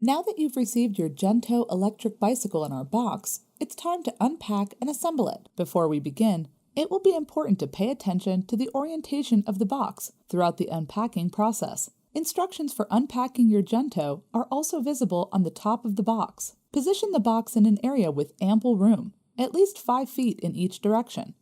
Now that you've received your Junto electric bicycle in our box, it's time to unpack and assemble it. Before we begin, it will be important to pay attention to the orientation of the box throughout the unpacking process. Instructions for unpacking your Junto are also visible on the top of the box. Position the box in an area with ample room, at least 5 feet in each direction.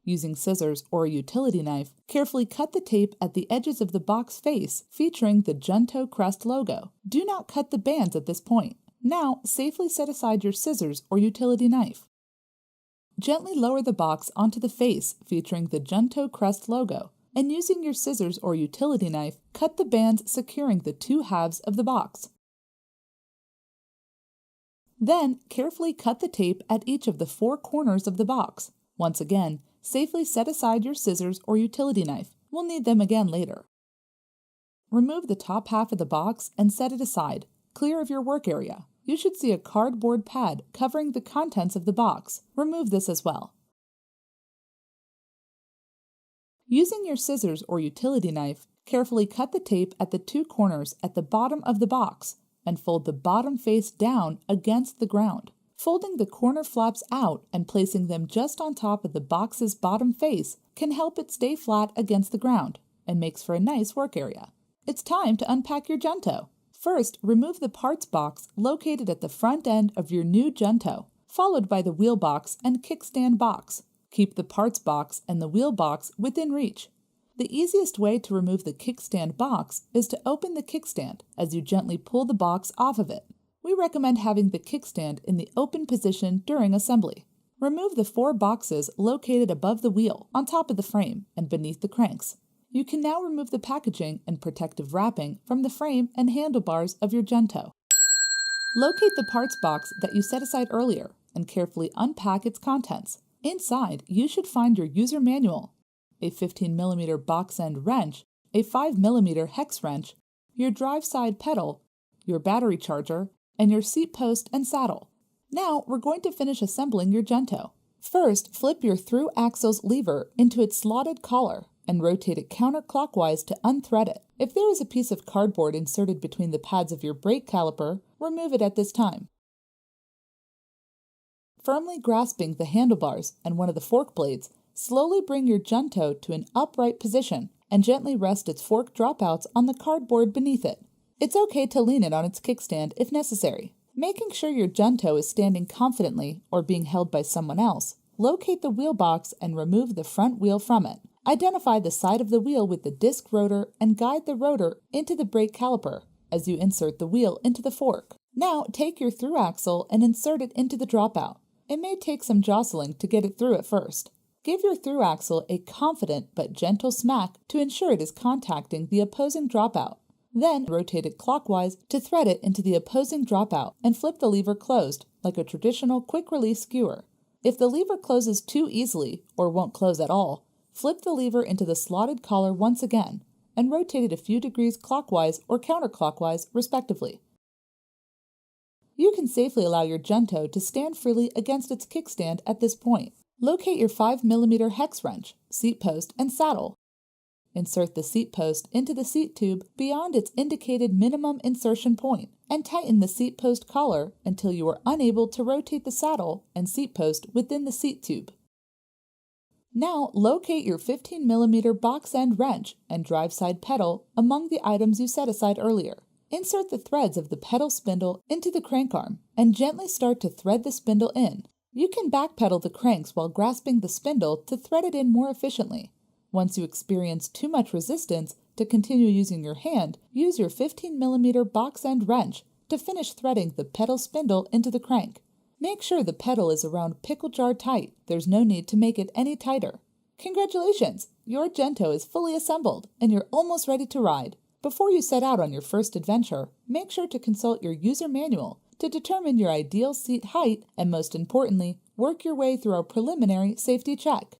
Using scissors or a utility knife, carefully cut the tape at the edges of the box face featuring the Junto crest logo. Do not cut the bands at this point. Now, safely set aside your scissors or utility knife. Gently lower the box onto the face featuring the Junto crest logo, and using your scissors or utility knife, cut the bands securing the 2 halves of the box. Then, carefully cut the tape at each of the 4 corners of the box. Once again, safely set aside your scissors or utility knife. We'll need them again later. Remove the top half of the box and set it aside, clear of your work area. You should see a cardboard pad covering the contents of the box. Remove this as well. Using your scissors or utility knife, carefully cut the tape at the 2 corners at the bottom of the box and fold the bottom face down against the ground. Folding the corner flaps out and placing them just on top of the box's bottom face can help it stay flat against the ground and makes for a nice work area. It's time to unpack your Junto. First, remove the parts box located at the front end of your new Junto, followed by the wheel box and kickstand box. Keep the parts box and the wheel box within reach. The easiest way to remove the kickstand box is to open the kickstand as you gently pull the box off of it. We recommend having the kickstand in the open position during assembly. Remove the 4 boxes located above the wheel, on top of the frame, and beneath the cranks. You can now remove the packaging and protective wrapping from the frame and handlebars of your Junto. Locate the parts box that you set aside earlier and carefully unpack its contents. Inside, you should find your user manual, a 15mm box end wrench, a 5mm hex wrench, your drive side pedal, your battery charger, and your seat post and saddle. Now we're going to finish assembling your Junto. First, flip your through axle's lever into its slotted collar and rotate it counterclockwise to unthread it. If there is a piece of cardboard inserted between the pads of your brake caliper, remove it at this time. Firmly grasping the handlebars and one of the fork blades, slowly bring your Junto to an upright position and gently rest its fork dropouts on the cardboard beneath it. It's okay to lean it on its kickstand if necessary. Making sure your Junto is standing confidently or being held by someone else, locate the wheel box and remove the front wheel from it. Identify the side of the wheel with the disc rotor and guide the rotor into the brake caliper as you insert the wheel into the fork. Now take your through axle and insert it into the dropout. It may take some jostling to get it through at first. Give your through axle a confident but gentle smack to ensure it is contacting the opposing dropout. Then rotate it clockwise to thread it into the opposing dropout and flip the lever closed, like a traditional quick-release skewer. If the lever closes too easily or won't close at all, flip the lever into the slotted collar once again and rotate it a few degrees clockwise or counterclockwise, respectively. You can safely allow your Junto to stand freely against its kickstand at this point. Locate your 5mm hex wrench, seat post, and saddle. Insert the seat post into the seat tube beyond its indicated minimum insertion point and tighten the seat post collar until you are unable to rotate the saddle and seat post within the seat tube. Now locate your 15mm box end wrench and drive side pedal among the items you set aside earlier. Insert the threads of the pedal spindle into the crank arm and gently start to thread the spindle in. You can backpedal the cranks while grasping the spindle to thread it in more efficiently. Once you experience too much resistance to continue using your hand, use your 15mm box end wrench to finish threading the pedal spindle into the crank. Make sure the pedal is around pickle jar tight. There's no need to make it any tighter. Congratulations! Your Junto is fully assembled and you're almost ready to ride. Before you set out on your first adventure, make sure to consult your user manual to determine your ideal seat height and, most importantly, work your way through our preliminary safety check.